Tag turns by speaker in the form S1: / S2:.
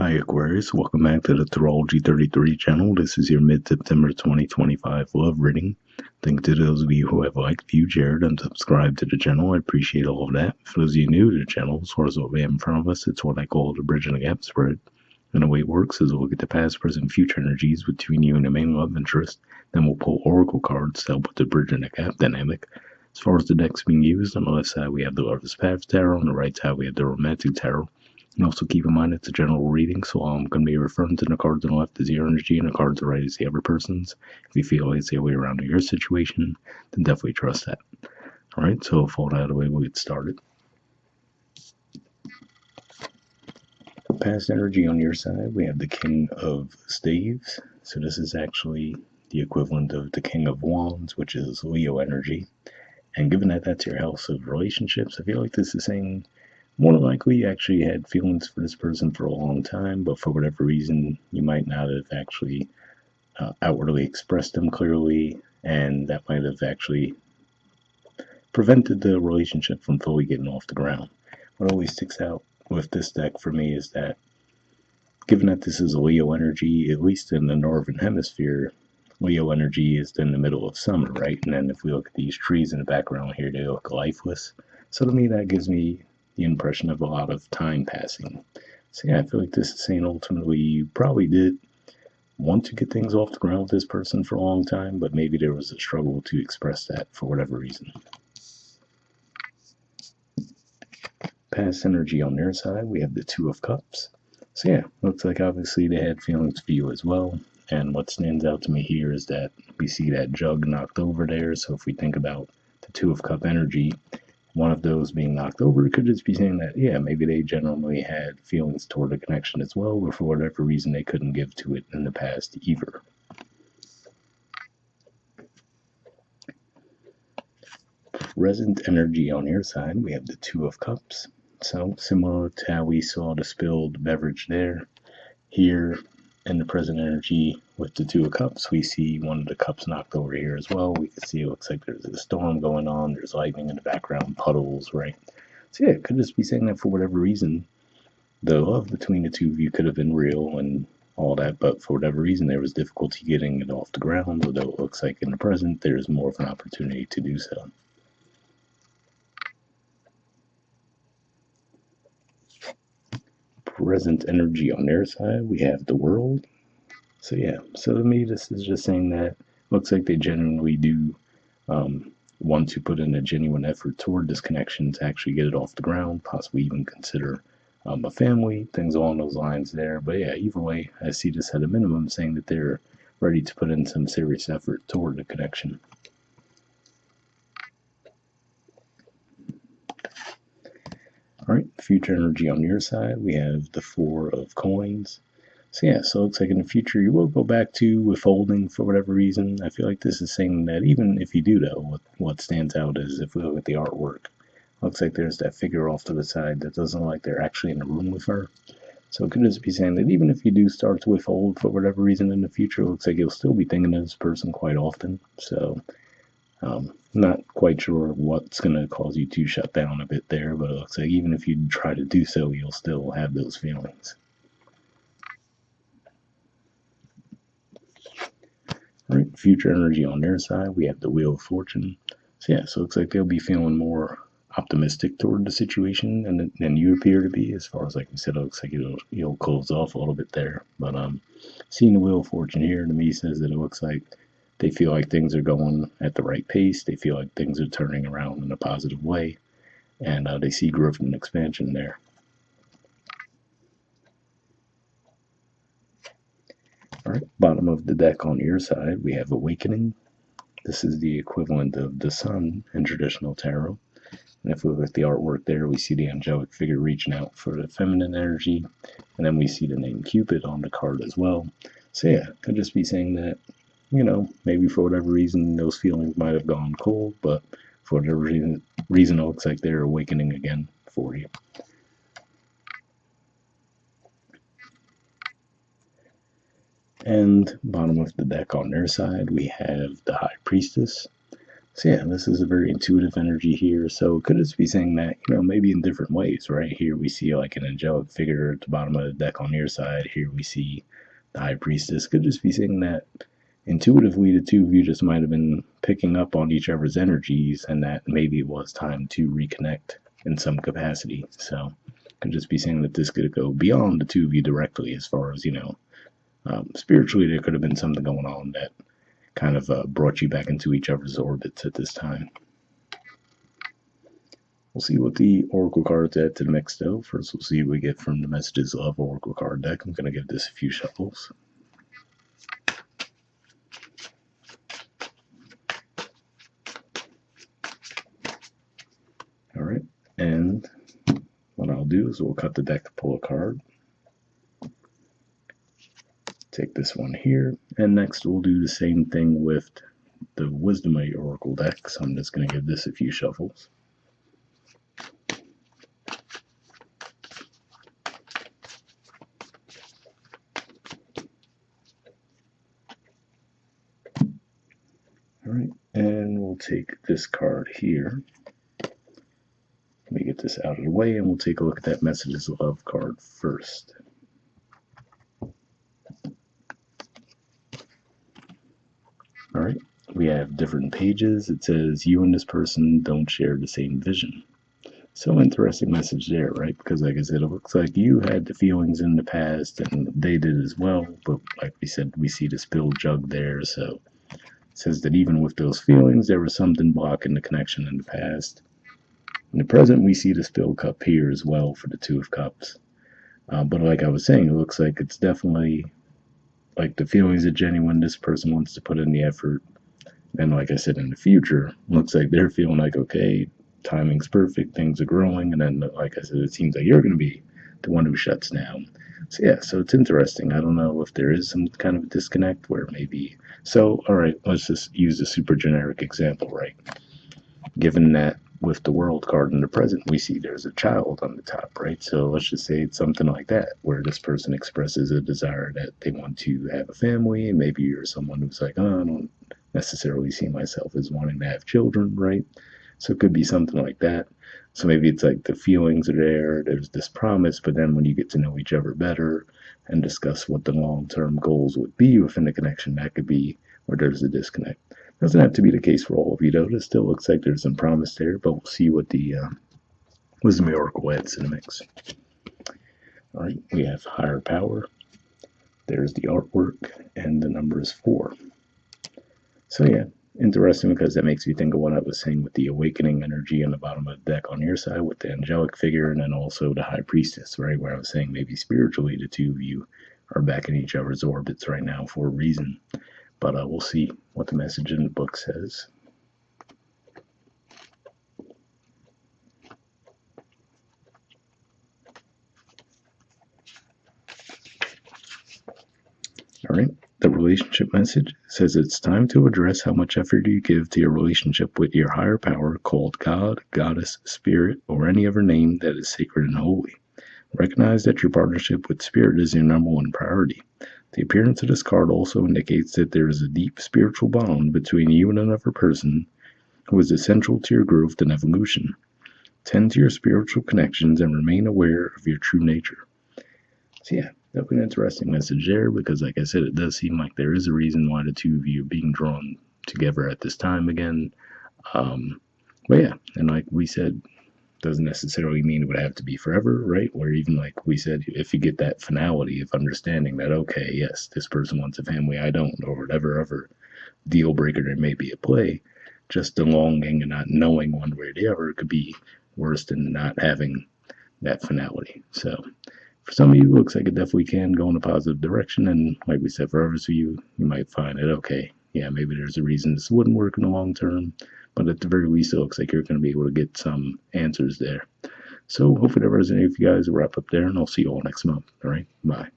S1: Hi Aquarius, welcome back to the Astrology 33 channel. This is your mid-September 2025 love reading. Thank you to those of you who have liked, viewed, shared, and subscribed to the channel. I appreciate all of that. For those of you new to the channel, as far as what we have in front of us, it's what I call the bridge and the gap spread. And the way it works is we'll look at the past, present, future energies between you and the main love interest. Then we'll pull oracle cards to help with the bridge and the gap dynamic. As far as the decks being used, on the left side we have the Lover's Path Tarot, on the right side we have the Romantic Tarot. And also keep in mind it's a general reading, so I'm going to be referring to the cards on the left as your energy and the cards on the right as the other person's. If you feel like it's the other way around in your situation, then definitely trust that. Alright, so with all that out of the way, we'll get started. Past energy on your side, we have the King of Staves. So this is actually the equivalent of the King of Wands, which is Leo energy. And given that that's your house of relationships, I feel like this is saying more than likely you actually had feelings for this person for a long time, but for whatever reason you might not have actually outwardly expressed them clearly, and that might have actually prevented the relationship from fully getting off the ground. What always sticks out with this deck for me is that given that this is a Leo energy, at least in the northern hemisphere, Leo energy is in the middle of summer, right? And then if we look at these trees in the background here, they look lifeless. So to me, that gives me the impression of a lot of time passing. So yeah, I feel like this is saying ultimately you probably did want to get things off the ground with this person for a long time, but maybe there was a struggle to express that for whatever reason. Past energy on their side, we have the Two of Cups. So yeah, looks like obviously they had feelings for you as well. And what stands out to me here is that we see that jug knocked over there. So if we think about the Two of Cup energy, one of those being knocked over, it could just be saying that, yeah, maybe they generally had feelings toward the connection as well, but for whatever reason they couldn't give to it in the past either. Present energy on your side, we have the Two of Cups. So similar to how we saw the spilled beverage there, here in the present energy with the Two of Cups, we see one of the cups knocked over here as well. We can see it looks like there's a storm going on. There's lightning in the background, puddles, right? So yeah, it could just be saying that for whatever reason, the love between the two of you could have been real and all that, but for whatever reason, there was difficulty getting it off the ground, although it looks like in the present, there's more of an opportunity to do so. Present energy on their side, we have the World. So yeah, so to me, this is just saying that looks like they genuinely do want to put in a genuine effort toward this connection to actually get it off the ground, possibly even consider a family, things along those lines there. But yeah, either way, I see this at a minimum saying that they're ready to put in some serious effort toward the connection. All right, future energy on your side, we have the Four of Coins. So yeah, so it looks like in the future you will go back to withholding for whatever reason. I feel like this is saying that even if you do though, what stands out is if we look at the artwork, looks like there's that figure off to the side that doesn't look like they're actually in the room with her. So it could just be saying that even if you do start to withhold for whatever reason in the future, it looks like you'll still be thinking of this person quite often. So not quite sure what's going to cause you to shut down a bit there, but it looks like even if you try to do so, you'll still have those feelings. All right, future energy on their side, we have the Wheel of Fortune. So yeah, so it looks like they'll be feeling more optimistic toward the situation than you appear to be. As far as like we said, it looks like you'll close off a little bit there. But seeing the Wheel of Fortune here to me says that it looks like they feel like things are going at the right pace. They feel like things are turning around in a positive way, and they see growth and expansion there. All right, bottom of the deck on your side, we have Awakening. This is the equivalent of the Sun in traditional tarot. And if we look at the artwork there, we see the angelic figure reaching out for the feminine energy. And then we see the name Cupid on the card as well. So yeah, could just be saying that, maybe for whatever reason, those feelings might have gone cold, but for whatever reason it looks like they're awakening again for you. And bottom of the deck on their side, we have the High Priestess. So yeah, this is a very intuitive energy here. So it could just be saying that, maybe in different ways, right? Here we see like an angelic figure at the bottom of the deck on your side. Here we see the high priestess. Could just be saying that intuitively the two of you just might have been picking up on each other's energies, and that maybe it was time to reconnect in some capacity. So could just be saying that this could go beyond the two of you directly, as far as spiritually there could have been something going on that kind of brought you back into each other's orbits at this time. We'll see what the Oracle cards add to the mix, though. First, we'll see what we get from the Messages of Oracle card deck. I'm going to give this a few shuffles. All right, and what I'll do is we'll cut the deck to pull a card. Take this one here, and next we'll do the same thing with the Wisdom of Oracle deck. So I'm just going to give this a few shuffles. All right, and we'll take this card here. Let me get this out of the way, and we'll take a look at that Messages of Love card first. All right, we have different pages. It says, you and this person don't share the same vision. So interesting message there, right? Because like I said, it looks like you had the feelings in the past and they did as well. But like we said, we see the spilled jug there. So it says that even with those feelings, there was something blocking the connection in the past. In the present, we see the spilled cup here as well for the Two of Cups. But like I was saying, it looks like it's definitely like the feelings are genuine. This person wants to put in the effort. And like I said, in the future, looks like they're feeling like, okay, timing's perfect, things are growing. And then, like I said, it seems like you're going to be the one who shuts down. So, yeah, so it's interesting. I don't know if there is some kind of disconnect where maybe. So, all right, let's just use a super generic example, right? Given that with the World card in the present, we see there's a child on the top, right? So let's just say it's something like that, where this person expresses a desire that they want to have a family. And maybe you're someone who's like, oh, I don't necessarily see myself as wanting to have children, right? So it could be something like that. So maybe it's like the feelings are there, there's this promise, but then when you get to know each other better and discuss what the long-term goals would be within the connection, that could be where there's a disconnect. Doesn't have to be the case for all of you, though. It still looks like there's some promise there, but we'll see what the Wisdom Oracle adds in the mix. All right, we have Higher Power. There's the artwork, and the number is 4. So yeah, interesting because that makes me think of what I was saying with the awakening energy on the bottom of the deck on your side with the angelic figure, and then also the High Priestess, right? Where I was saying maybe spiritually the two of you are back in each other's orbits right now for a reason. But we'll see what the message in the book says. All right, the relationship message says it's time to address how much effort you give to your relationship with your higher power called God, Goddess, Spirit, or any other name that is sacred and holy. Recognize that your partnership with Spirit is your number one priority. The appearance of this card also indicates that there is a deep spiritual bond between you and another person who is essential to your growth and evolution. Tend to your spiritual connections and remain aware of your true nature. So yeah, definitely an interesting message there because like I said, it does seem like there is a reason why the two of you are being drawn together at this time again. But yeah, and like we said, doesn't necessarily mean it would have to be forever, right? Or even like we said, if you get that finality of understanding that, okay, yes, this person wants a family, I don't, or whatever other deal breaker there may be at play, just the longing and not knowing one way or the other could be worse than not having that finality. So for some of you, it looks like it definitely can go in a positive direction. And like we said, for others of you, you might find it, okay, yeah, maybe there's a reason this wouldn't work in the long term. But at the very least, it looks like you're going to be able to get some answers there. So hopefully that resonates with you guys. We'll wrap up there, and I'll see you all next month. All right, bye.